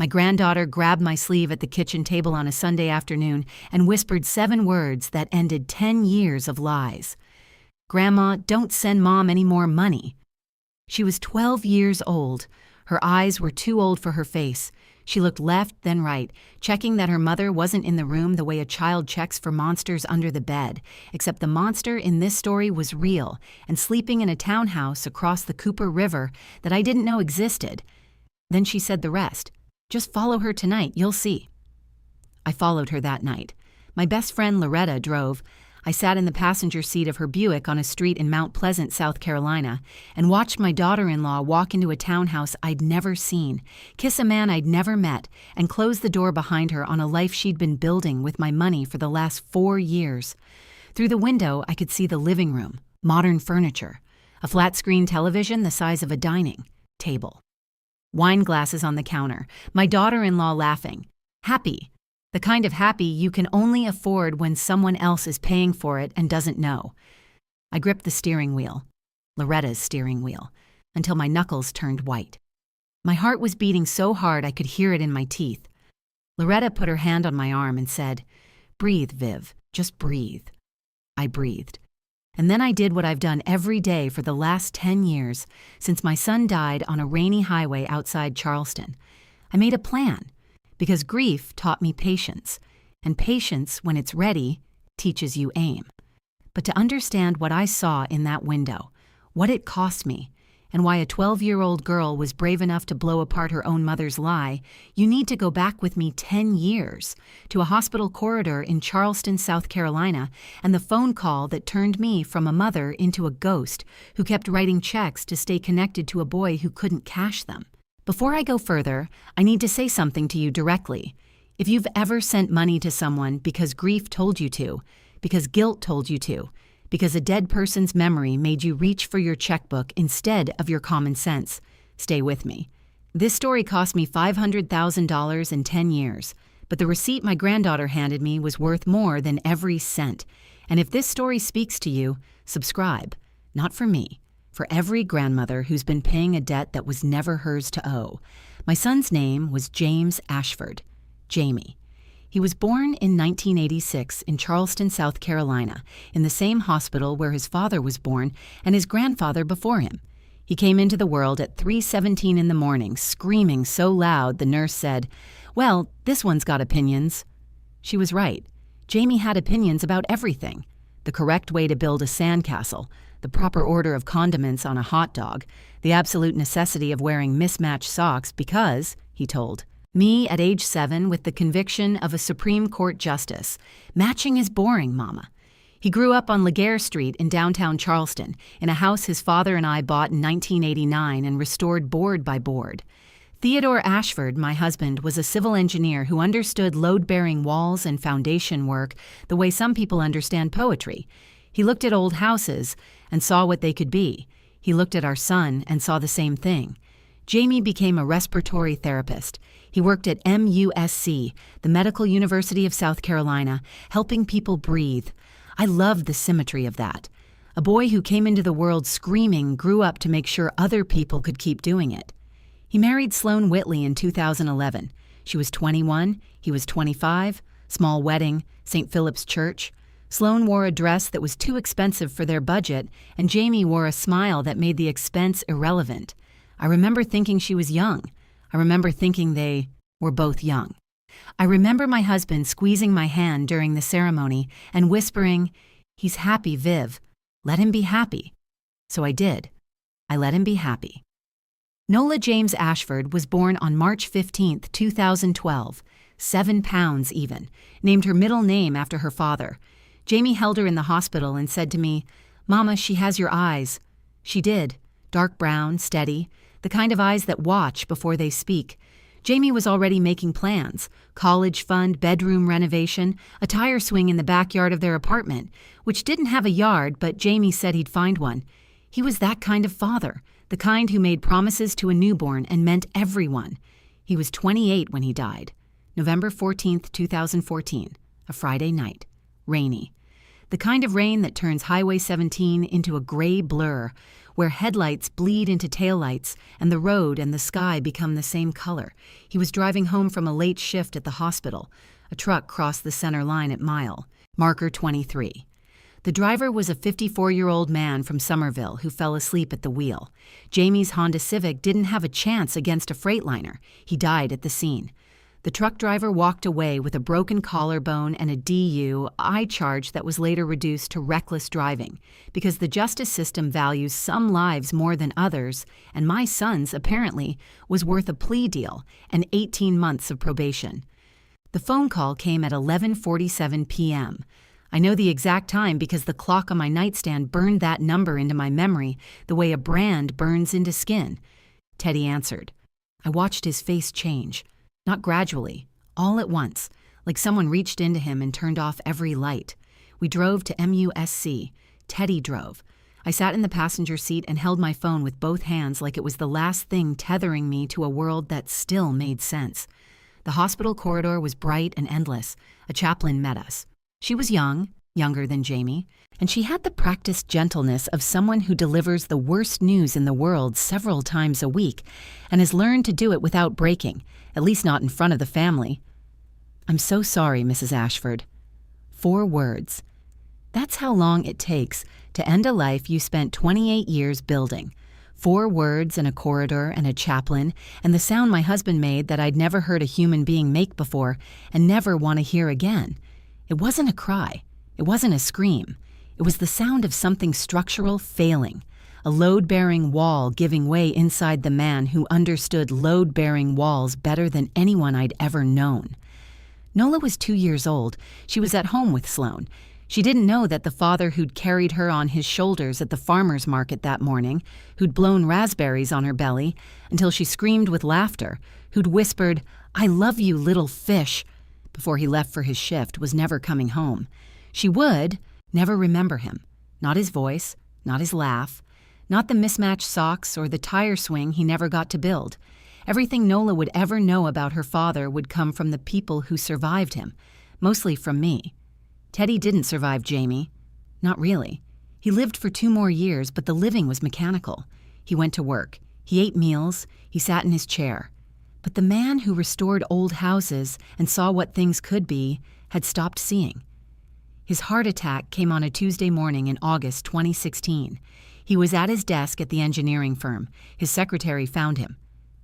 My granddaughter grabbed my sleeve at the kitchen table on a Sunday afternoon and whispered 7 words that ended 10 years of lies. "Grandma, don't send Mom any more money." She was 12 years old. Her eyes were too old for her face. She looked left, then right, checking that her mother wasn't in the room the way a child checks for monsters under the bed, except the monster in this story was real and sleeping in a townhouse across the Cooper River that I didn't know existed. Then she said the rest. "Just follow her tonight, you'll see." I followed her that night. My best friend Loretta drove. I sat in the passenger seat of her Buick on a street in Mount Pleasant, South Carolina, and watched my daughter-in-law walk into a townhouse I'd never seen, kiss a man I'd never met, and close the door behind her on a life she'd been building with my money for the last 4 years. Through the window, I could see the living room, modern furniture, a flat-screen television the size of a dining table, wine glasses on the counter, my daughter-in-law laughing, happy. The kind of happy you can only afford when someone else is paying for it and doesn't know. I gripped the steering wheel, Loretta's steering wheel, until my knuckles turned white. My heart was beating so hard I could hear it in my teeth. Loretta put her hand on my arm and said, "Breathe, Viv, just breathe." I breathed. And then I did what I've done every day for the last 10 years, since my son died on a rainy highway outside Charleston. I made a plan. Because grief taught me patience, and patience, when it's ready, teaches you aim. But to understand what I saw in that window, what it cost me, and why a 12-year-old girl was brave enough to blow apart her own mother's lie, you need to go back with me 10 years, to a hospital corridor in Charleston, South Carolina, and the phone call that turned me from a mother into a ghost who kept writing checks to stay connected to a boy who couldn't cash them. Before I go further, I need to say something to you directly. If you've ever sent money to someone because grief told you to, because guilt told you to, because a dead person's memory made you reach for your checkbook instead of your common sense, stay with me. This story cost me $500,000 in 10 years, but the receipt my granddaughter handed me was worth more than every cent. And if this story speaks to you, subscribe. Not for me. For every grandmother who's been paying a debt that was never hers to owe. My son's name was James Ashford, Jamie. He was born in 1986 in Charleston, South Carolina, in the same hospital where his father was born and his grandfather before him. He came into the world at 3:17 in the morning, screaming so loud the nurse said, "Well, this one's got opinions." She was right. Jamie had opinions about everything. The correct way to build a sandcastle, the proper order of condiments on a hot dog, the absolute necessity of wearing mismatched socks because, he told me at age 7 with the conviction of a Supreme Court justice, matching is boring, Mama. He grew up on Laguerre Street in downtown Charleston, in a house his father and I bought in 1989 and restored board by board. Theodore Ashford, my husband, was a civil engineer who understood load-bearing walls and foundation work the way some people understand poetry. He looked at old houses and saw what they could be. He looked at our son and saw the same thing. Jamie became a respiratory therapist. He worked at MUSC, the Medical University of South Carolina, helping people breathe. I loved the symmetry of that. A boy who came into the world screaming grew up to make sure other people could keep doing it. He married Sloan Whitley in 2011. She was 21, he was 25, small wedding, St. Philip's Church. Sloan wore a dress that was too expensive for their budget, and Jamie wore a smile that made the expense irrelevant. I remember thinking she was young. I remember thinking they were both young. I remember my husband squeezing my hand during the ceremony and whispering, "He's happy, Viv. Let him be happy." So I did. I let him be happy. Nola James Ashford was born on March 15, 2012, 7 pounds even, named her middle name after her father. Jamie held her in the hospital and said to me, "Mama, she has your eyes." She did, dark brown, steady, the kind of eyes that watch before they speak. Jamie was already making plans, college fund, bedroom renovation, a tire swing in the backyard of their apartment, which didn't have a yard, but Jamie said he'd find one. He was that kind of father, the kind who made promises to a newborn and meant everyone. He was 28 when he died, November 14, 2014, a Friday night, rainy. The kind of rain that turns Highway 17 into a gray blur, where headlights bleed into taillights and the road and the sky become the same color. He was driving home from a late shift at the hospital. A truck crossed the center line at mile. Marker 23. The driver was a 54-year-old man from Somerville who fell asleep at the wheel. Jamie's Honda Civic didn't have a chance against a Freightliner. He died at the scene. The truck driver walked away with a broken collarbone and a DUI charge that was later reduced to reckless driving, because the justice system values some lives more than others, and my son's, apparently, was worth a plea deal and 18 months of probation. The phone call came at 11:47 p.m. I know the exact time because the clock on my nightstand burned that number into my memory the way a brand burns into skin. Teddy answered. I watched his face change. Not gradually, all at once, like someone reached into him and turned off every light. We drove to MUSC. Teddy drove. I sat in the passenger seat and held my phone with both hands like it was the last thing tethering me to a world that still made sense. The hospital corridor was bright and endless. A chaplain met us. She was young, younger than Jamie, and she had the practiced gentleness of someone who delivers the worst news in the world several times a week and has learned to do it without breaking, at least not in front of the family. I'm so sorry, Mrs. Ashford. 4 words. That's how long it takes to end a life you spent 28 years building. 4 words and a corridor and a chaplain and the sound my husband made that I'd never heard a human being make before and never want to hear again. It wasn't a cry. It wasn't a scream. It was the sound of something structural failing, a load-bearing wall giving way inside the man who understood load-bearing walls better than anyone I'd ever known. Nola was 2 years old. She was at home with Sloan. She didn't know that the father who'd carried her on his shoulders at the farmer's market that morning, who'd blown raspberries on her belly until she screamed with laughter, who'd whispered, "I love you, little fish," before he left for his shift, was never coming home. She would never remember him. Not his voice, not his laugh, not the mismatched socks or the tire swing he never got to build. Everything Nola would ever know about her father would come from the people who survived him, mostly from me. Teddy didn't survive Jamie. Not really. He lived for 2 more years, but the living was mechanical. He went to work. He ate meals. He sat in his chair. But the man who restored old houses and saw what things could be had stopped seeing. His heart attack came on a Tuesday morning in August 2016. He was at his desk at the engineering firm. His secretary found him.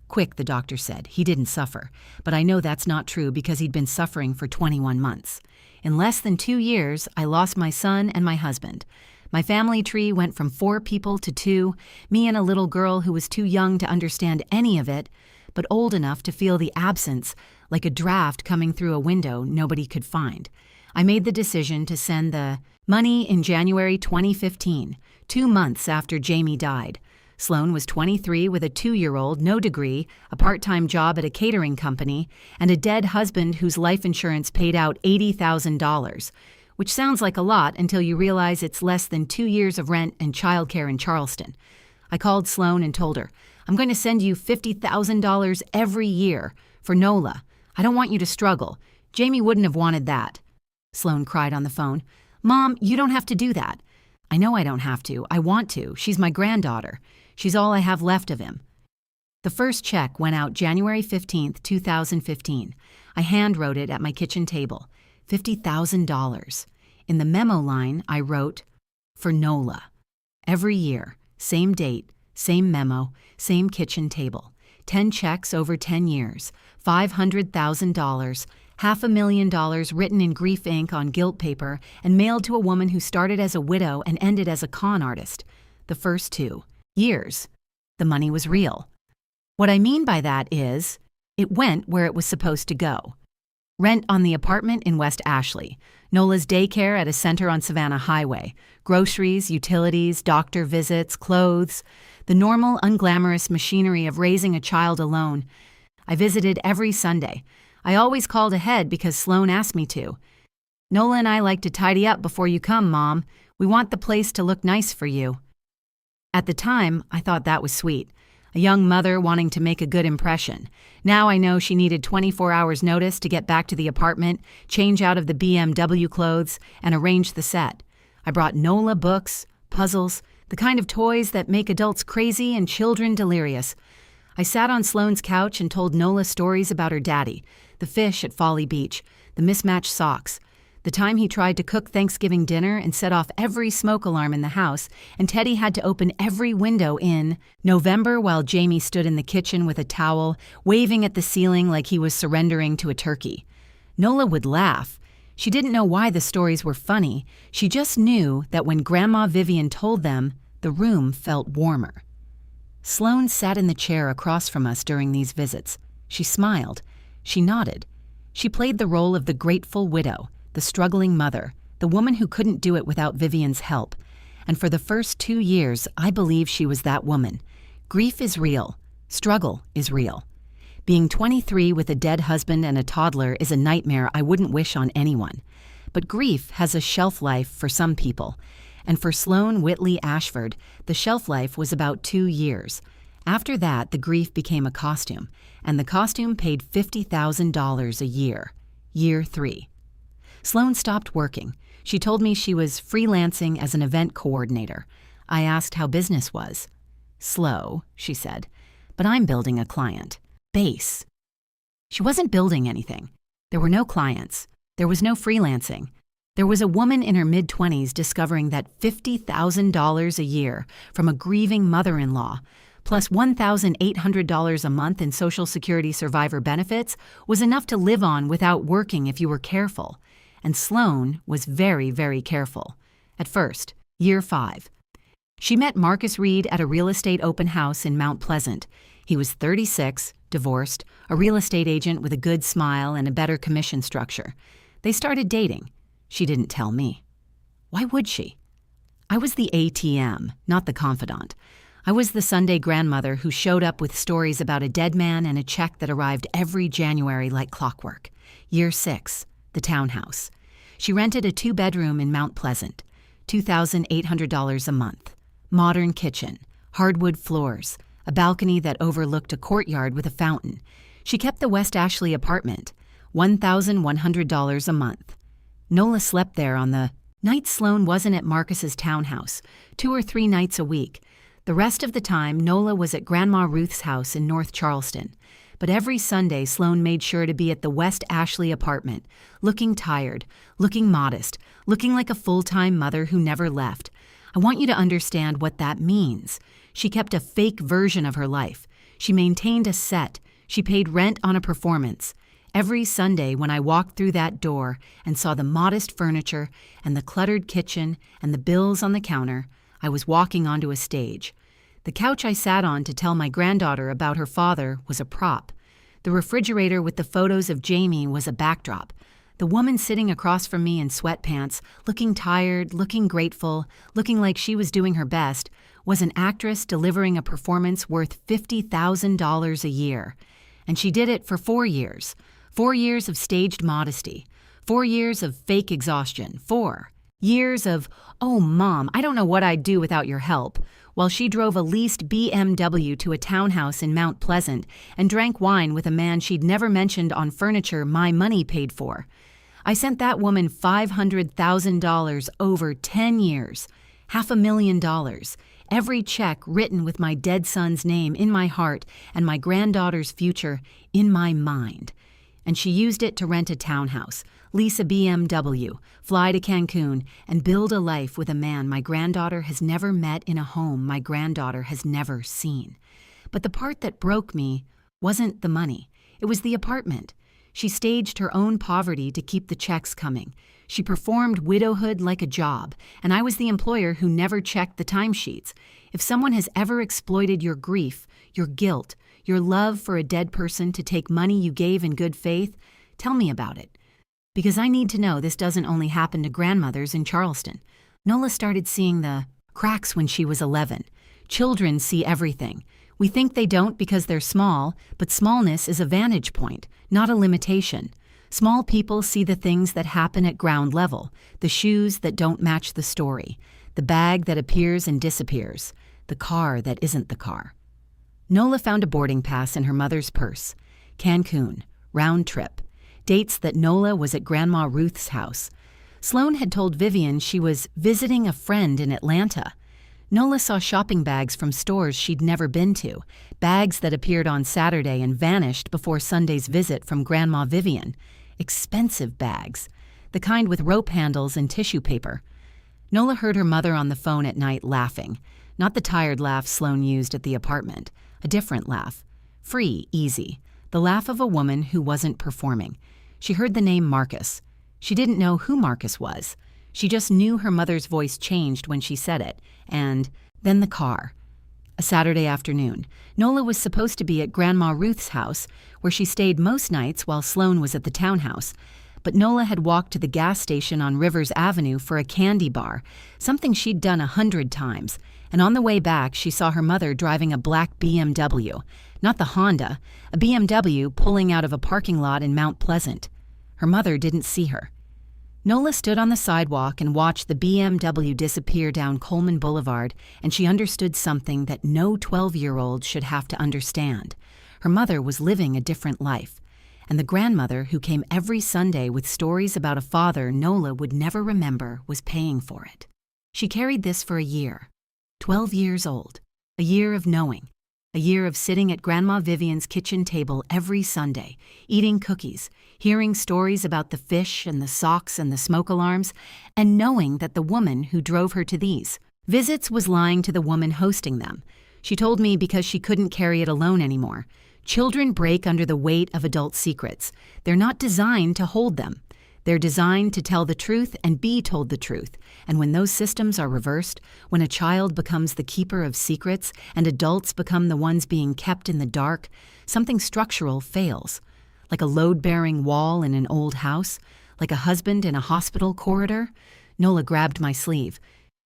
Quick, the doctor said. He didn't suffer. But I know that's not true because he'd been suffering for 21 months. In less than 2 years, I lost my son and my husband. My family tree went from 4 people to 2, me and a little girl who was too young to understand any of it, but old enough to feel the absence, like a draft coming through a window nobody could find. I made the decision to send the money in January 2015, 2 months after Jamie died. Sloan was 23 with a 2-year-old, no degree, a part-time job at a catering company, and a dead husband whose life insurance paid out $80,000, which sounds like a lot until you realize it's less than 2 years of rent and childcare in Charleston. I called Sloan and told her, I'm going to send you $50,000 every year for Nola. I don't want you to struggle. Jamie wouldn't have wanted that. Sloan cried on the phone. Mom, you don't have to do that. I know I don't have to. I want to. She's my granddaughter. She's all I have left of him. The first check went out January 15th, 2015. I handwrote it at my kitchen table. $50,000. In the memo line, I wrote, for Nola. Every year, same date, same memo, same kitchen table. 10 checks over 10 years, $500,000, $500,000 written in grief ink on gilt paper and mailed to a woman who started as a widow and ended as a con artist. The first 2 years. The money was real. What I mean by that is, it went where it was supposed to go. Rent on the apartment in West Ashley, Nola's daycare at a center on Savannah Highway, groceries, utilities, doctor visits, clothes, the normal, unglamorous machinery of raising a child alone. I visited every Sunday. I always called ahead because Sloan asked me to. Nola and I like to tidy up before you come, Mom. We want the place to look nice for you. At the time, I thought that was sweet. A young mother wanting to make a good impression. Now I know she needed 24 hours notice to get back to the apartment, change out of the BMW clothes, and arrange the set. I brought Nola books, puzzles, the kind of toys that make adults crazy and children delirious. I sat on Sloane's couch and told Nola stories about her daddy, the fish at Folly Beach, the mismatched socks, the time he tried to cook Thanksgiving dinner and set off every smoke alarm in the house, and Teddy had to open every window in November while Jamie stood in the kitchen with a towel, waving at the ceiling like he was surrendering to a turkey. Nola would laugh. She didn't know why the stories were funny. She just knew that when Grandma Vivian told them, the room felt warmer. Sloane sat in the chair across from us during these visits. She smiled. She nodded. She played the role of the grateful widow, the struggling mother, the woman who couldn't do it without Vivian's help. And for the first 2 years, I believe she was that woman. Grief is real. Struggle is real. Being 23 with a dead husband and a toddler is a nightmare I wouldn't wish on anyone. But grief has a shelf life for some people. And for Sloane Whitley Ashford, the shelf life was about 2 years. After that, the grief became a costume, and the costume paid $50,000 a year. Year 3. Sloane stopped working. She told me she was freelancing as an event coordinator. I asked how business was. Slow, she said, but I'm building a client base. She wasn't building anything. There were no clients. There was no freelancing. There was a woman in her mid-20s discovering that $50,000 a year from a grieving mother-in-law, plus $1,800 a month in Social Security survivor benefits, was enough to live on without working if you were careful. And Sloane was very, very careful. At first, year 5. She met Marcus Reed at a real estate open house in Mount Pleasant. He was 36, divorced, a real estate agent with a good smile and a better commission structure. They started dating. She didn't tell me. Why would she? I was the ATM, not the confidant. I was the Sunday grandmother who showed up with stories about a dead man and a check that arrived every January like clockwork. Year 6, the townhouse. She rented a 2-bedroom in Mount Pleasant, $2,800 a month. Modern kitchen, hardwood floors, a balcony that overlooked a courtyard with a fountain. She kept the West Ashley apartment, $1,100 a month. Nola slept there on the nights Sloane wasn't at Marcus's townhouse, 2 or 3 nights a week. The rest of the time, Nola was at Grandma Ruth's house in North Charleston. But every Sunday, Sloane made sure to be at the West Ashley apartment, looking tired, looking modest, looking like a full-time mother who never left. I want you to understand what that means. She kept a fake version of her life. She maintained a set. She paid rent on a performance. Every Sunday when I walked through that door and saw the modest furniture and the cluttered kitchen and the bills on the counter, I was walking onto a stage. The couch I sat on to tell my granddaughter about her father was a prop. The refrigerator with the photos of Jamie was a backdrop. The woman sitting across from me in sweatpants, looking tired, looking grateful, looking like she was doing her best, was an actress delivering a performance worth $50,000 a year. And she did it for 4 years. 4 years of staged modesty. 4 years of fake exhaustion. 4 years of, "Oh, Mom, I don't know what I'd do without your help," while she drove a leased BMW to a townhouse in Mount Pleasant and drank wine with a man she'd never mentioned on furniture my money paid for. I sent that woman $500,000 over 10 years, $500,000, every check written with my dead son's name in my heart and my granddaughter's future in my mind. And she used it to rent a townhouse, lease a BMW, fly to Cancun, and build a life with a man my granddaughter has never met in a home my granddaughter has never seen. But the part that broke me wasn't the money. It was the apartment. She staged her own poverty to keep the checks coming. She performed widowhood like a job, and I was the employer who never checked the timesheets. If someone has ever exploited your grief, your guilt, your love for a dead person to take money you gave in good faith, tell me about it. Because I need to know this doesn't only happen to grandmothers in Charleston. Nola started seeing the cracks when she was 11. Children see everything. We think they don't because they're small, but smallness is a vantage point, not a limitation. Small people see the things that happen at ground level, the shoes that don't match the story, the bag that appears and disappears, the car that isn't the car. Nola found a boarding pass in her mother's purse. Cancun, round trip. Dates that Nola was at Grandma Ruth's house. Sloan had told Vivian she was visiting a friend in Atlanta. Nola saw shopping bags from stores she'd never been to, bags that appeared on Saturday and vanished before Sunday's visit from Grandma Vivian. Expensive bags, the kind with rope handles and tissue paper. Nola heard her mother on the phone at night laughing, not the tired laugh Sloan used at the apartment, a different laugh. Free, easy, the laugh of a woman who wasn't performing. She heard the name Marcus. She didn't know who Marcus was. She just knew her mother's voice changed when she said it, and then the car. A Saturday afternoon, Nola was supposed to be at Grandma Ruth's house, where she stayed most nights while Sloan was at the townhouse. But Nola had walked to the gas station on Rivers Avenue for a candy bar, something she'd done 100 times, and on the way back she saw her mother driving a black BMW, not the Honda, a BMW pulling out of a parking lot in Mount Pleasant. Her mother didn't see her. Nola stood on the sidewalk and watched the BMW disappear down Coleman Boulevard, and she understood something that no 12-year-old should have to understand. Her mother was living a different life, and the grandmother who came every Sunday with stories about a father Nola would never remember was paying for it. She carried this for a year, 12 years old, a year of knowing, a year of sitting at Grandma Vivian's kitchen table every Sunday, eating cookies, hearing stories about the fish and the socks and the smoke alarms, and knowing that the woman who drove her to these visits was lying to the woman hosting them. She told me because she couldn't carry it alone anymore. Children break under the weight of adult secrets. They're not designed to hold them. They're designed to tell the truth and be told the truth. And when those systems are reversed, when a child becomes the keeper of secrets and adults become the ones being kept in the dark, something structural fails. Like a load-bearing wall in an old house, like a husband in a hospital corridor. Nola grabbed my sleeve.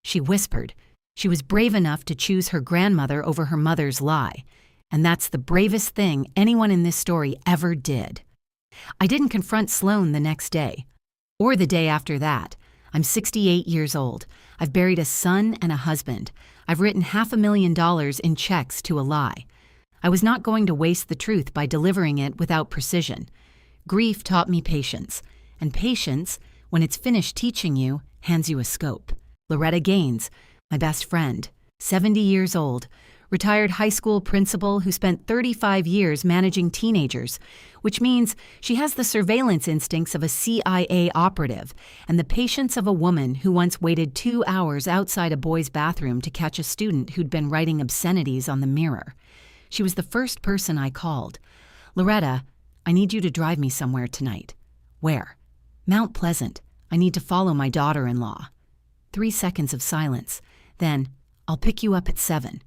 She whispered. She was brave enough to choose her grandmother over her mother's lie. And that's the bravest thing anyone in this story ever did. I didn't confront Sloan the next day. Or the day after that. I'm 68 years old. I've buried a son and a husband. I've written $500,000 in checks to a lie. I was not going to waste the truth by delivering it without precision. Grief taught me patience. And patience, when it's finished teaching you, hands you a scope. Loretta Gaines, my best friend, 70 years old, retired high school principal who spent 35 years managing teenagers, which means she has the surveillance instincts of a CIA operative and the patience of a woman who once waited 2 hours outside a boy's bathroom to catch a student who'd been writing obscenities on the mirror. She was the first person I called. Loretta, I need you to drive me somewhere tonight. Where? Mount Pleasant. I need to follow my daughter-in-law. 3 seconds of silence. Then, I'll pick you up at 7.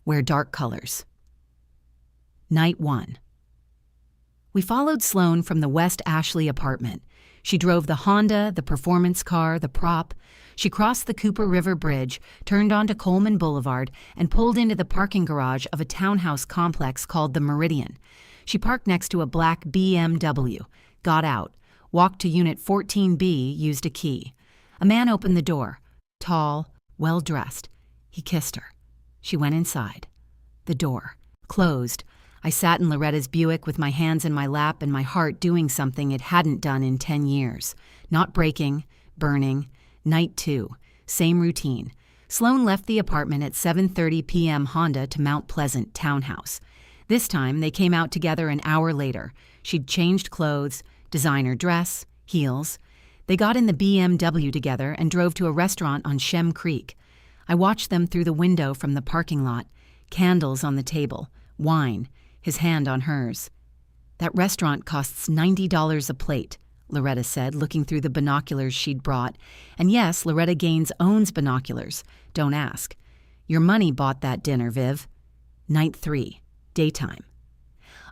Wear dark colors. Night 1. We followed Sloan from the West Ashley apartment. She drove the Honda, the performance car, the prop. She crossed the Cooper River Bridge, turned onto Coleman Boulevard, and pulled into the parking garage of a townhouse complex called the Meridian. She parked next to a black BMW, got out, walked to Unit 14B, used a key. A man opened the door, tall, well-dressed. He kissed her. She went inside. The door closed. I sat in Loretta's Buick with my hands in my lap and my heart doing something it hadn't done in 10 years. Not breaking, burning. Night 2. Same routine. Sloan left the apartment at 7:30 p.m. Honda to Mount Pleasant townhouse. This time, they came out together an hour later. She'd changed clothes, designer dress, heels. They got in the BMW together and drove to a restaurant on Shem Creek. I watched them through the window from the parking lot, candles on the table, wine, his hand on hers. That restaurant costs $90 a plate, Loretta said, looking through the binoculars she'd brought. And yes, Loretta Gaines owns binoculars. Don't ask. Your money bought that dinner, Viv. Night 3, daytime.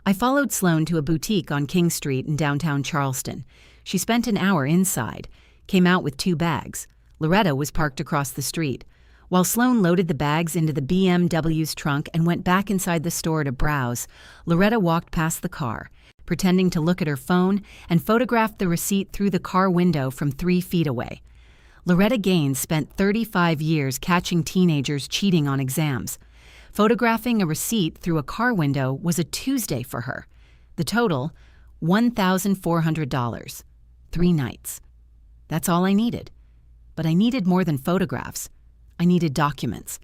I followed Sloan to a boutique on King Street in downtown Charleston. She spent an hour inside, came out with 2 bags. Loretta was parked across the street. While Sloan loaded the bags into the BMW's trunk and went back inside the store to browse, Loretta walked past the car, pretending to look at her phone, and photographed the receipt through the car window from 3 feet away. Loretta Gaines spent 35 years catching teenagers cheating on exams. Photographing a receipt through a car window was a Tuesday for her. The total, $1,400. 3 nights. That's all I needed. But I needed more than photographs. I needed documents.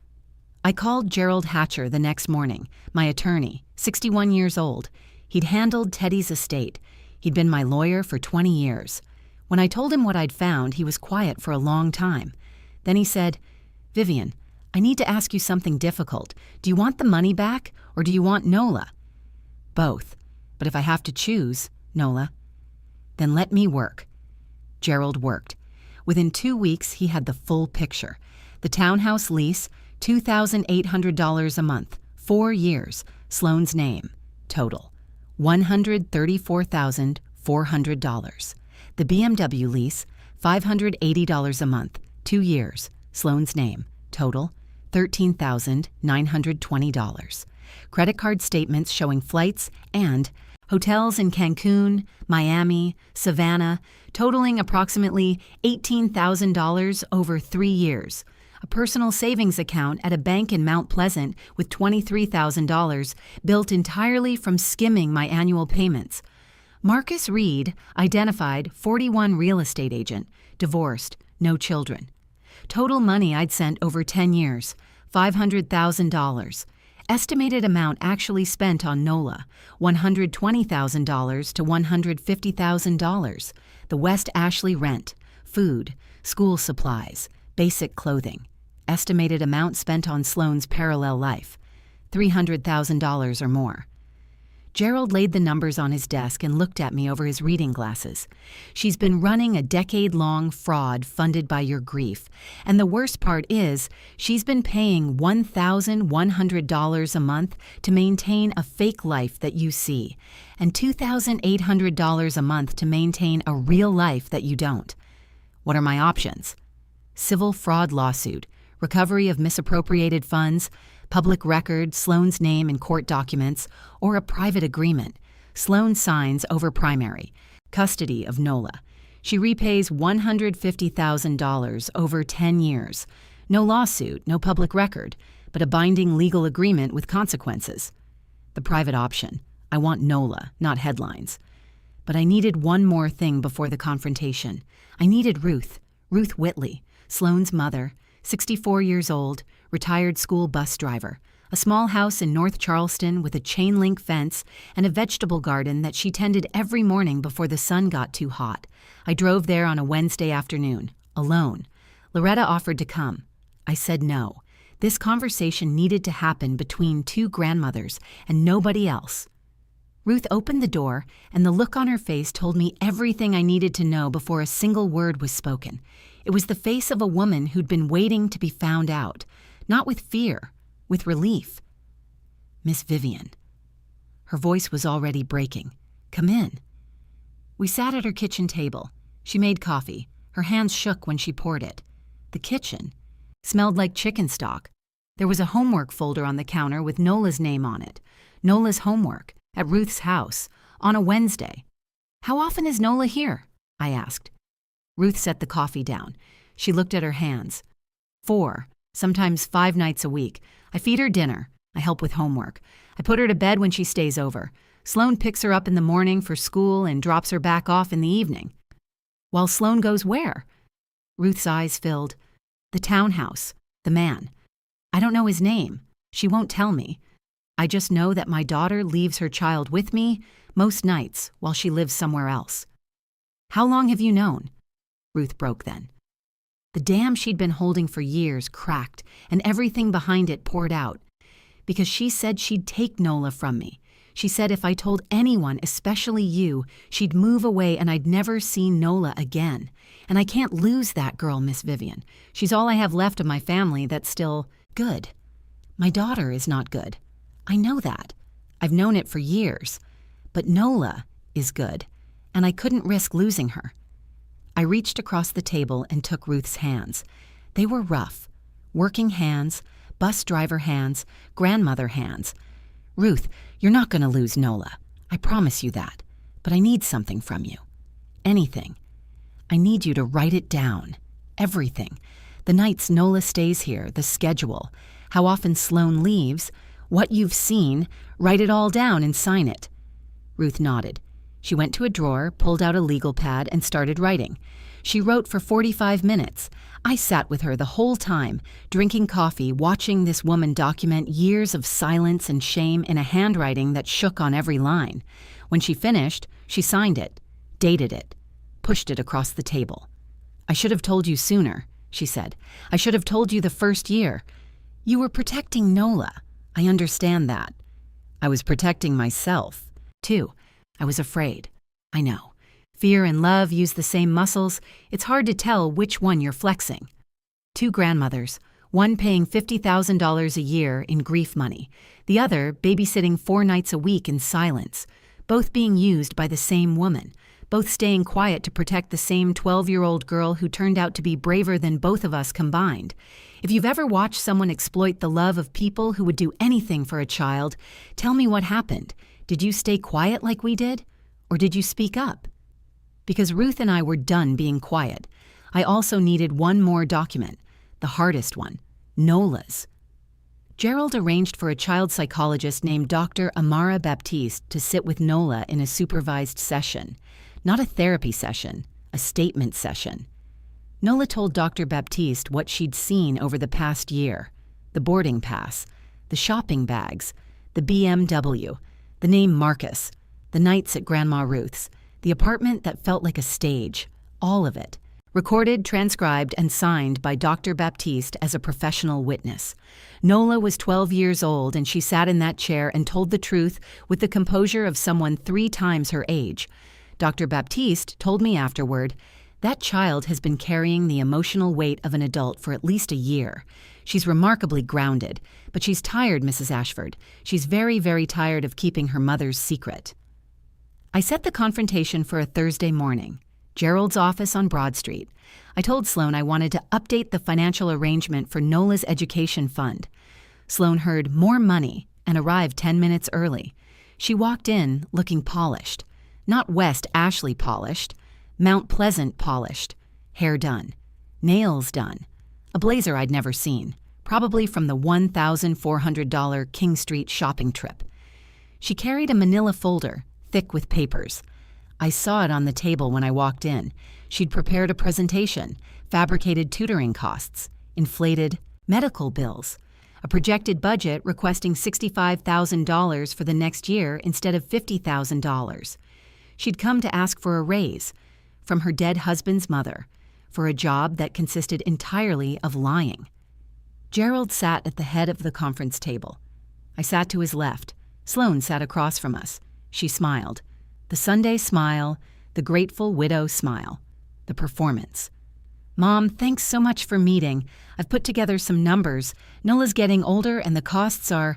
I called Gerald Hatcher the next morning, my attorney, 61 years old. He'd handled Teddy's estate. He'd been my lawyer for 20 years. When I told him what I'd found, he was quiet for a long time. Then he said, "Vivian, I need to ask you something difficult. Do you want the money back, or do you want Nola?" "Both. But if I have to choose, Nola." "Then let me work." Gerald worked. Within 2 weeks, he had the full picture. The townhouse lease, $2,800 a month, 4 years, Sloane's name, total, $134,400. The BMW lease, $580 a month, 2 years, Sloane's name, total, $13,920. Credit card statements showing flights and hotels in Cancun, Miami, Savannah, totaling approximately $18,000 over 3 years. A personal savings account at a bank in Mount Pleasant with $23,000 built entirely from skimming my annual payments. Marcus Reed, identified 41 real estate agent, divorced, no children. Total money I'd sent over 10 years, $500,000. Estimated amount actually spent on Nola, $120,000 to $150,000. The West Ashley rent, food, school supplies, basic clothing. Estimated amount spent on Sloane's parallel life, $300,000 or more. Gerald laid the numbers on his desk and looked at me over his reading glasses. "She's been running a decade-long fraud funded by your grief. And the worst part is, she's been paying $1,100 a month to maintain a fake life that you see, and $2,800 a month to maintain a real life that you don't. What are my options? Civil fraud lawsuit, recovery of misappropriated funds, public record, Sloane's name in court documents, or a private agreement. Sloane signs over primary, custody of Nola. She repays $150,000 over 10 years. No lawsuit, no public record, but a binding legal agreement with consequences. The private option. I want Nola, not headlines. But I needed one more thing before the confrontation. I needed Ruth Whitley, Sloane's mother, 64 years old, retired school bus driver, a small house in North Charleston with a chain-link fence and a vegetable garden that she tended every morning before the sun got too hot. I drove there on a Wednesday afternoon, alone. Loretta offered to come. I said no. This conversation needed to happen between two grandmothers and nobody else. Ruth opened the door, and the look on her face told me everything I needed to know before a single word was spoken. It was the face of a woman who'd been waiting to be found out. Not with fear, with relief. "Miss Vivian." Her voice was already breaking. "Come in." We sat at her kitchen table. She made coffee. Her hands shook when she poured it. The kitchen smelled like chicken stock. There was a homework folder on the counter with Nola's name on it. Nola's homework, at Ruth's house, on a Wednesday. "How often is Nola here?" I asked. Ruth set the coffee down. She looked at her hands. 4, sometimes 5 nights a week. I feed her dinner. I help with homework. I put her to bed when she stays over. Sloane picks her up in the morning for school and drops her back off in the evening. While Sloane goes where? Ruth's eyes filled. The townhouse. The man. I don't know his name. She won't tell me. I just know that my daughter leaves her child with me most nights while she lives somewhere else. "How long have you known?" Ruth broke then. The dam she'd been holding for years cracked, and everything behind it poured out. Because she said she'd take Nola from me. She said if I told anyone, especially you, she'd move away and I'd never see Nola again. And I can't lose that girl, Miss Vivian. She's all I have left of my family that's still good. My daughter is not good. I know that. I've known it for years. But Nola is good, and I couldn't risk losing her. I reached across the table and took Ruth's hands. They were rough. Working hands, bus driver hands, grandmother hands. "Ruth, you're not going to lose Nola. I promise you that. But I need something from you. Anything. I need you to write it down. Everything. The nights Nola stays here, the schedule, how often Sloane leaves, what you've seen. Write it all down and sign it." Ruth nodded. She went to a drawer, pulled out a legal pad, and started writing. She wrote for 45 minutes. I sat with her the whole time, drinking coffee, watching this woman document years of silence and shame in a handwriting that shook on every line. When she finished, she signed it, dated it, pushed it across the table. "I should have told you sooner," she said. "I should have told you the first year. You were protecting Nola. I understand that. I was protecting myself, too. I was afraid. I know. Fear and love use the same muscles. It's hard to tell which one you're flexing." Two grandmothers, one paying $50,000 a year in grief money, the other babysitting 4 nights a week in silence, both being used by the same woman, both staying quiet to protect the same 12-year-old girl who turned out to be braver than both of us combined. If you've ever watched someone exploit the love of people who would do anything for a child, tell me what happened. Did you stay quiet like we did? Or did you speak up? Because Ruth and I were done being quiet, I also needed one more document, the hardest one, Nola's. Gerald arranged for a child psychologist named Dr. Amara Baptiste to sit with Nola in a supervised session. Not a therapy session, a statement session. Nola told Dr. Baptiste what she'd seen over the past year: the boarding pass, the shopping bags, the BMW, the name Marcus, the nights at Grandma Ruth's, the apartment that felt like a stage, all of it. Recorded, transcribed, and signed by Dr. Baptiste as a professional witness. Nola was 12 years old, and she sat in that chair and told the truth with the composure of someone 3 times her age. Dr. Baptiste told me afterward, "That child has been carrying the emotional weight of an adult for at least a year. She's remarkably grounded, but she's tired, Mrs. Ashford. She's very, very tired of keeping her mother's secret." I set the confrontation for a Thursday morning. Gerald's office on Broad Street. I told Sloan I wanted to update the financial arrangement for Nola's education fund. Sloan heard "more money" and arrived 10 minutes early. She walked in looking polished. Not West Ashley polished, Mount Pleasant polished. Hair done. Nails done. A blazer I'd never seen, probably from the $1,400 King Street shopping trip. She carried a manila folder, thick with papers. I saw it on the table when I walked in. She'd prepared a presentation, fabricated tutoring costs, inflated medical bills, a projected budget requesting $65,000 for the next year instead of $50,000. She'd come to ask for a raise from her dead husband's mother for a job that consisted entirely of lying. Gerald sat at the head of the conference table. I sat to his left. Sloan sat across from us. She smiled. The Sunday smile, the grateful widow smile, the performance. "Mom, thanks so much for meeting. I've put together some numbers. Nola's getting older and the costs are—"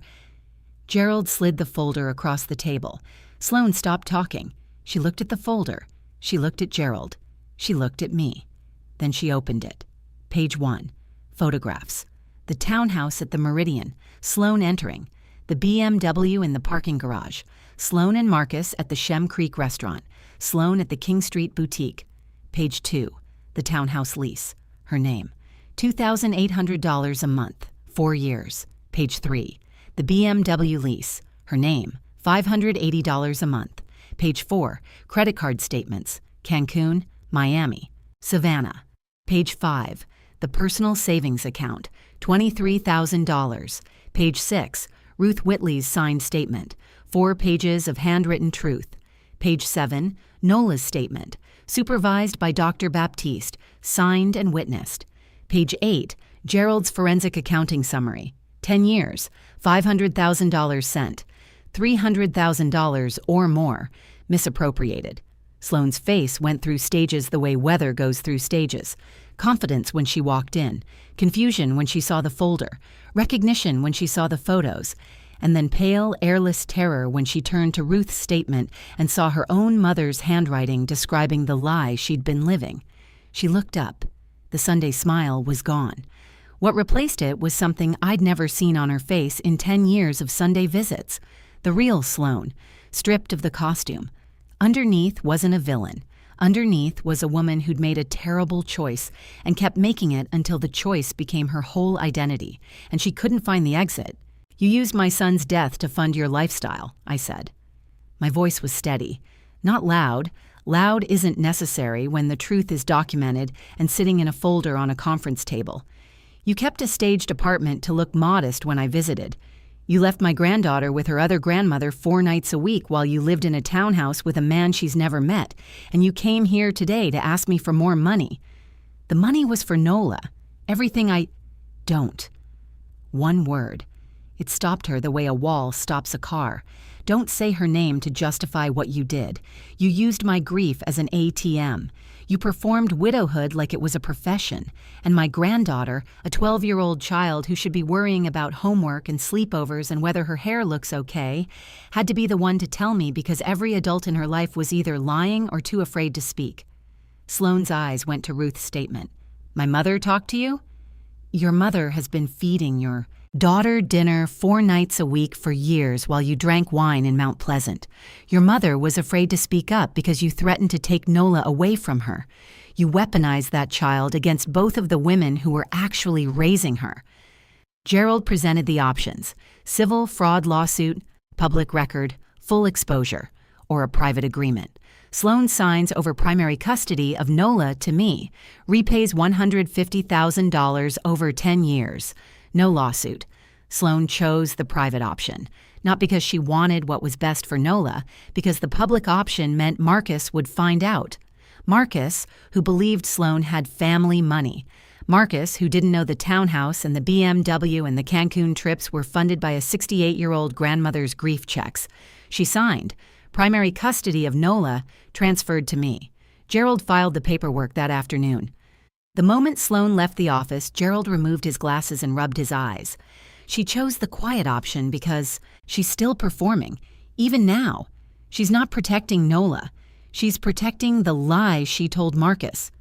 Gerald slid the folder across the table. Sloan stopped talking. She looked at the folder. She looked at Gerald. She looked at me. Then she opened it. Page 1. Photographs. The townhouse at the Meridian. Sloan entering. The BMW in the parking garage. Sloan and Marcus at the Shem Creek restaurant. Sloan at the King Street boutique. Page 2. The townhouse lease. Her name. $2,800 a month. 4 years. Page 3. The BMW lease. Her name. $580 a month. Page 4. Credit card statements. Cancun, Miami, Savannah. Page 5. The personal savings account. $23,000. Page 6. Ruth Whitley's signed statement. 4 pages of handwritten truth. Page 7. Nola's statement. Supervised by Dr. Baptiste. Signed and witnessed. Page 8. Gerald's forensic accounting summary. 10 years. $500,000 sent. $300,000 or more. Misappropriated. Sloan's face went through stages the way weather goes through stages. Confidence when she walked in. Confusion when she saw the folder. Recognition when she saw the photos. And then pale, airless terror when she turned to Ruth's statement and saw her own mother's handwriting describing the lie she'd been living. She looked up. The Sunday smile was gone. What replaced it was something I'd never seen on her face in 10 years of Sunday visits. The real Sloan, stripped of the costume. Underneath wasn't a villain. Underneath was a woman who'd made a terrible choice and kept making it until the choice became her whole identity, and she couldn't find the exit. "You used my son's death to fund your lifestyle," I said. My voice was steady. Not loud. Loud isn't necessary when the truth is documented and sitting in a folder on a conference table. You kept a staged apartment to look modest when I visited. You left my granddaughter with her other grandmother 4 nights a week while you lived in a townhouse with a man she's never met, and you came here today to ask me for more money. The money was for Nola. Everything I... Don't. One word. It stopped her the way a wall stops a car. Don't say her name to justify what you did. You used my grief as an ATM. You performed widowhood like it was a profession. And my granddaughter, a 12-year-old child who should be worrying about homework and sleepovers and whether her hair looks okay, had to be the one to tell me because every adult in her life was either lying or too afraid to speak. Sloane's eyes went to Ruth's statement. My mother talked to you? Your mother has been feeding your daughter dinner 4 nights a week for years while you drank wine in Mount Pleasant. Your mother was afraid to speak up because you threatened to take Nola away from her. You weaponized that child against both of the women who were actually raising her. Gerald presented the options: civil fraud lawsuit, public record, full exposure, or a private agreement. Sloane signs over primary custody of Nola to me, repays $150,000 over 10 years. No lawsuit. Sloane chose the private option, not because she wanted what was best for Nola, because the public option meant Marcus would find out. Marcus, who believed Sloane had family money. Marcus, who didn't know the townhouse and the BMW and the Cancun trips were funded by a 68-year-old grandmother's grief checks. She signed. Primary custody of Nola transferred to me. Gerald filed the paperwork that afternoon. The moment Sloane left the office, Gerald removed his glasses and rubbed his eyes. She chose the quiet option because she's still performing, even now. She's not protecting Nola. She's protecting the lie she told Marcus.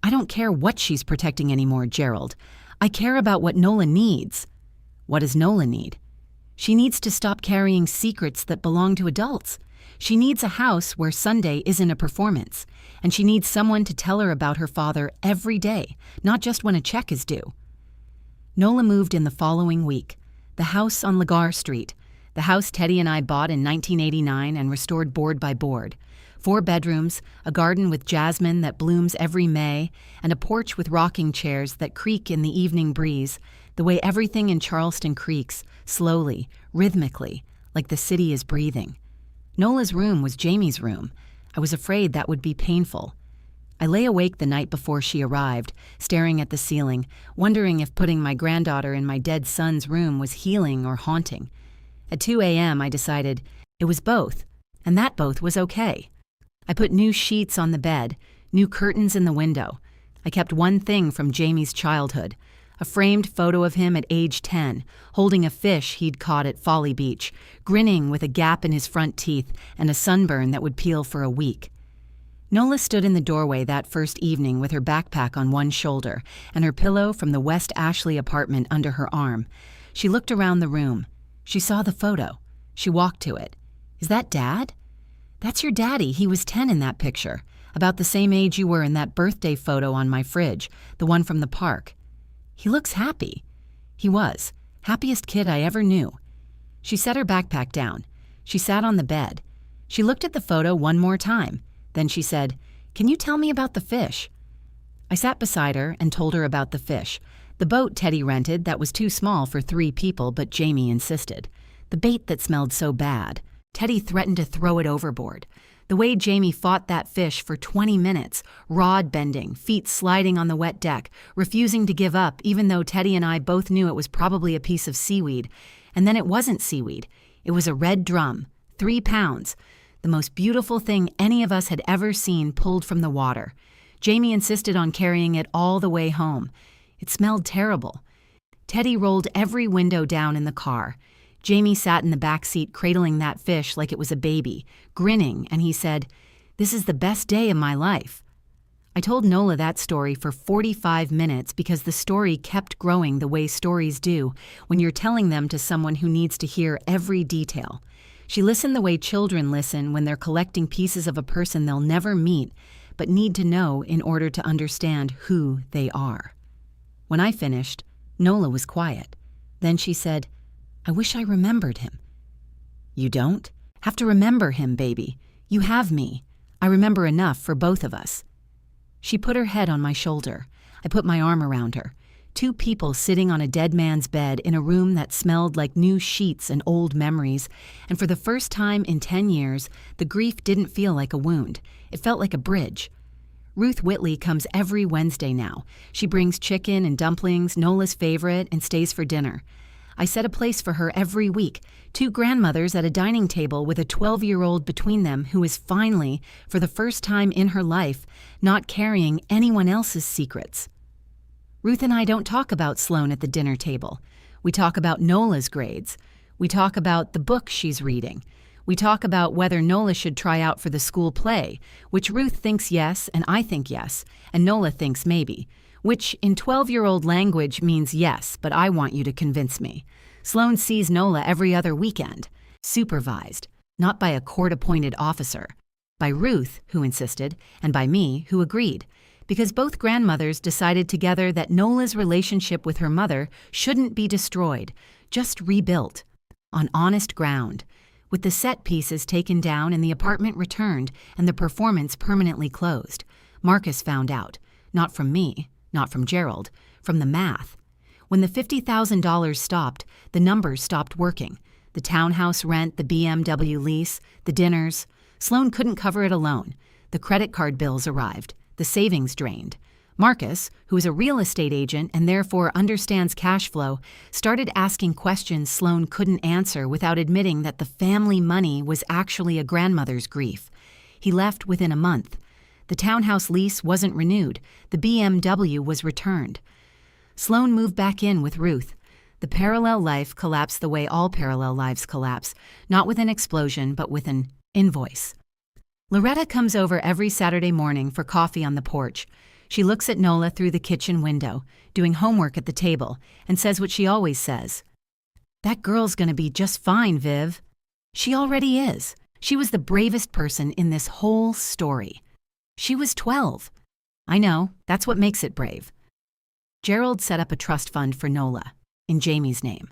I don't care what she's protecting anymore, Gerald. I care about what Nola needs. What does Nola need? She needs to stop carrying secrets that belong to adults. She needs a house where Sunday isn't a performance, and she needs someone to tell her about her father every day, not just when a check is due. Nola moved in the following week. The house on Lagar Street, the house Teddy and I bought in 1989 and restored board by board. 4 bedrooms, a garden with jasmine that blooms every May, and a porch with rocking chairs that creak in the evening breeze, the way everything in Charleston creaks, slowly, rhythmically, like the city is breathing. Nola's room was Jamie's room. I was afraid that would be painful. I lay awake the night before she arrived, staring at the ceiling, wondering if putting my granddaughter in my dead son's room was healing or haunting. At 2 a.m., I decided it was both, and that both was okay. I put new sheets on the bed, new curtains in the window. I kept one thing from Jamie's childhood: a framed photo of him at age 10, holding a fish he'd caught at Folly Beach, grinning with a gap in his front teeth and a sunburn that would peel for a week. Nola stood in the doorway that first evening with her backpack on one shoulder and her pillow from the West Ashley apartment under her arm. She looked around the room. She saw the photo. She walked to it. Is that Dad? That's your daddy. He was 10 in that picture, about the same age you were in that birthday photo on my fridge, the one from the park. He looks happy. He was. Happiest kid I ever knew. She set her backpack down. She sat on the bed. She looked at the photo one more time. Then she said, "Can you tell me about the fish?" I sat beside her and told her about the fish. The boat Teddy rented that was too small for 3 people, but Jamie insisted. The bait that smelled so bad. Teddy threatened to throw it overboard. The way Jamie fought that fish for 20 minutes, rod bending, feet sliding on the wet deck, refusing to give up even though Teddy and I both knew it was probably a piece of seaweed. And then it wasn't seaweed. It was a red drum, 3 pounds. The most beautiful thing any of us had ever seen pulled from the water. Jamie insisted on carrying it all the way home. It smelled terrible. Teddy rolled every window down in the car. Jamie sat in the back seat cradling that fish like it was a baby, grinning, and he said, "This is the best day of my life." I told Nola that story for 45 minutes because the story kept growing the way stories do when you're telling them to someone who needs to hear every detail. She listened the way children listen when they're collecting pieces of a person they'll never meet but need to know in order to understand who they are. When I finished, Nola was quiet. Then she said, "I wish I remembered him." "You don't? Have to remember him, baby. You have me. I remember enough for both of us. She put her head on my shoulder. I put my arm around her. Two people sitting on a dead man's bed in a room that smelled like new sheets and old memories, and for the first time in 10 years, the grief didn't feel like a wound. It felt like a bridge. Ruth Whitley comes every Wednesday now. She brings chicken and dumplings, Nola's favorite, and stays for dinner. I set a place for her every week, two grandmothers at a dining table with a 12-year-old between them who is finally, for the first time in her life, not carrying anyone else's secrets. Ruth and I don't talk about Sloan at the dinner table. We talk about Nola's grades. We talk about the book she's reading. We talk about whether Nola should try out for the school play, which Ruth thinks yes and I think yes, and Nola thinks maybe, which in 12-year-old language means yes, but I want you to convince me. Sloan sees Nola every other weekend, supervised, not by a court-appointed officer, by Ruth, who insisted, and by me, who agreed, because both grandmothers decided together that Nola's relationship with her mother shouldn't be destroyed, just rebuilt, on honest ground, with the set pieces taken down and the apartment returned and the performance permanently closed. Marcus found out, not from me, not from Gerald, from the math. When the $50,000 stopped, the numbers stopped working. The townhouse rent, the BMW lease, the dinners. Sloan couldn't cover it alone. The credit card bills arrived. The savings drained. Marcus, who is a real estate agent and therefore understands cash flow, started asking questions Sloan couldn't answer without admitting that the family money was actually a grandmother's grief. He left within a month. The townhouse lease wasn't renewed. The BMW was returned. Sloan moved back in with Ruth. The parallel life collapsed the way all parallel lives collapse, not with an explosion, but with an invoice. Loretta comes over every Saturday morning for coffee on the porch. She looks at Nola through the kitchen window, doing homework at the table, and says what she always says. "That girl's gonna be just fine, Viv." She already is. She was the bravest person in this whole story. She was 12. I know, that's what makes it brave. Gerald set up a trust fund for Nola, in Jamie's name.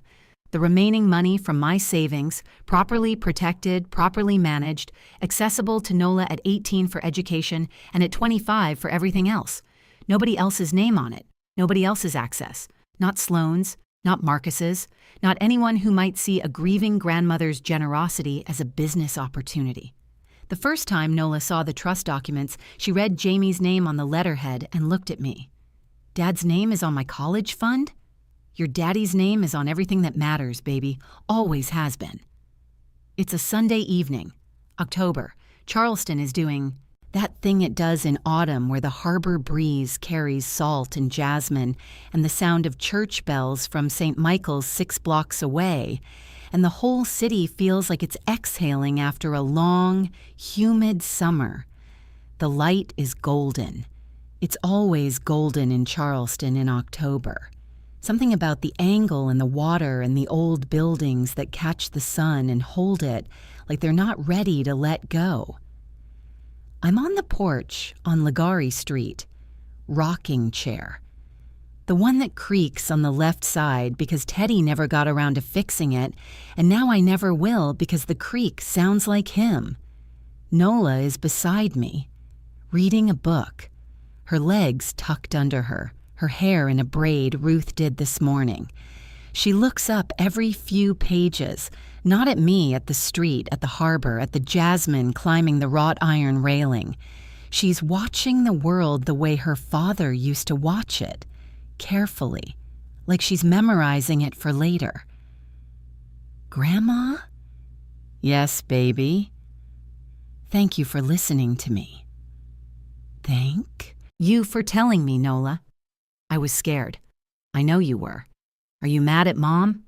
The remaining money from my savings, properly protected, properly managed, accessible to Nola at 18 for education and at 25 for everything else. Nobody else's name on it, nobody else's access. Not Sloan's, not Marcus's, not anyone who might see a grieving grandmother's generosity as a business opportunity. The first time Nola saw the trust documents, she read Jamie's name on the letterhead and looked at me. "Dad's name is on my college fund?" "Your daddy's name is on everything that matters, baby. Always has been." It's a Sunday evening. October. Charleston is doing that thing it does in autumn where the harbor breeze carries salt and jasmine and the sound of church bells from St. Michael's 6 blocks away, and the whole city feels like it's exhaling after a long, humid summer. The light is golden. It's always golden in Charleston in October. Something about the angle and the water and the old buildings that catch the sun and hold it like they're not ready to let go. I'm on the porch on Ligari Street, rocking chair. The one that creaks on the left side because Teddy never got around to fixing it, and now I never will because the creak sounds like him. Nola is beside me, reading a book, her legs tucked under her hair in a braid Ruth did this morning. She looks up every few pages, not at me, at the street, at the harbor, at the jasmine climbing the wrought iron railing. She's watching the world the way her father used to watch it, carefully, like she's memorizing it for later. "Grandma?" "Yes, baby." "Thank you for listening to me." "Thank you for telling me, Nola." I was scared. I know you were. "Are you mad at Mom?"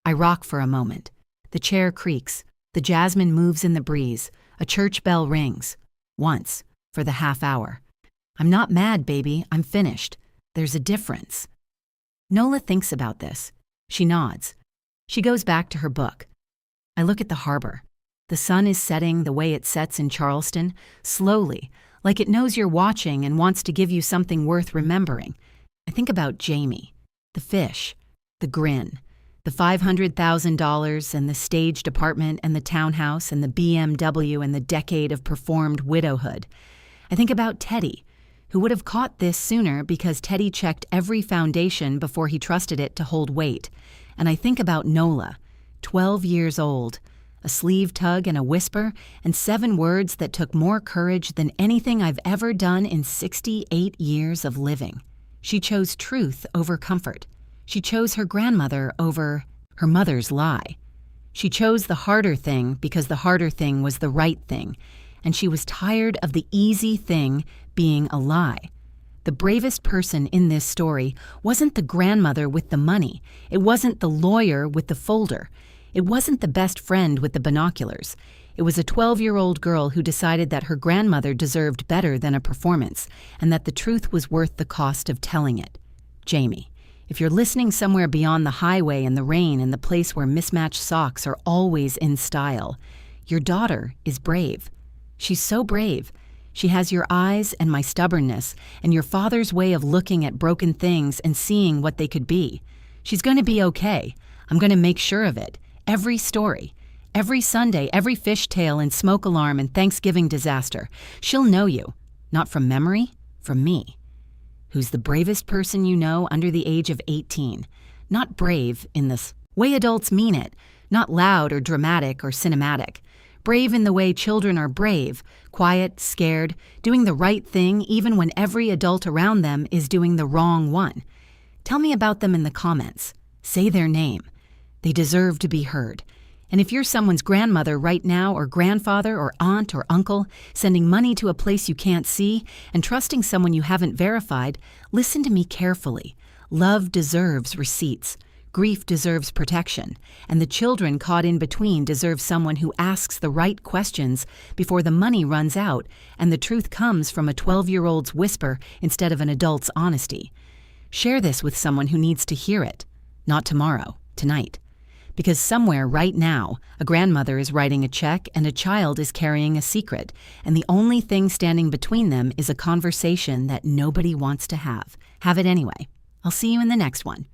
I rock for a moment. The chair creaks. The jasmine moves in the breeze. A church bell rings. Once, for the half hour. "I'm not mad, baby. I'm finished. There's a difference." Nola thinks about this. She nods. She goes back to her book. I look at the harbor. The sun is setting the way it sets in Charleston, slowly, like it knows you're watching and wants to give you something worth remembering. I think about Jamie, the fish, the grin, The $500,000 and the staged apartment and the townhouse and the BMW and the decade of performed widowhood. I think about Teddy, who would have caught this sooner because Teddy checked every foundation before he trusted it to hold weight. And I think about Nola, 12 years old, a sleeve tug and a whisper, and 7 words that took more courage than anything I've ever done in 68 years of living. She chose truth over comfort. She chose her grandmother over her mother's lie. She chose the harder thing because the harder thing was the right thing, and she was tired of the easy thing being a lie. The bravest person in this story wasn't the grandmother with the money. It wasn't the lawyer with the folder. It wasn't the best friend with the binoculars. It was a 12-year-old girl who decided that her grandmother deserved better than a performance, and that the truth was worth the cost of telling it. Jamie, if you're listening somewhere beyond the highway and the rain and the place where mismatched socks are always in style, your daughter is brave. She's so brave. She has your eyes and my stubbornness and your father's way of looking at broken things and seeing what they could be. She's going to be okay. I'm going to make sure of it. Every story, every Sunday, every fishtail and smoke alarm and Thanksgiving disaster. She'll know you, not from memory, from me. Who's the bravest person you know under the age of 18. Not brave in this way adults mean it, not loud or dramatic or cinematic. Brave in the way children are brave, quiet, scared, doing the right thing even when every adult around them is doing the wrong one. Tell me about them in the comments. Say their name. They deserve to be heard. And if you're someone's grandmother right now, or grandfather, or aunt, or uncle, sending money to a place you can't see, and trusting someone you haven't verified, listen to me carefully. Love deserves receipts. Grief deserves protection. And the children caught in between deserve someone who asks the right questions before the money runs out, and the truth comes from a 12-year-old's whisper instead of an adult's honesty. Share this with someone who needs to hear it. Not tomorrow, tonight. Because somewhere right now, a grandmother is writing a check and a child is carrying a secret, and the only thing standing between them is a conversation that nobody wants to have. Have it anyway. I'll see you in the next one.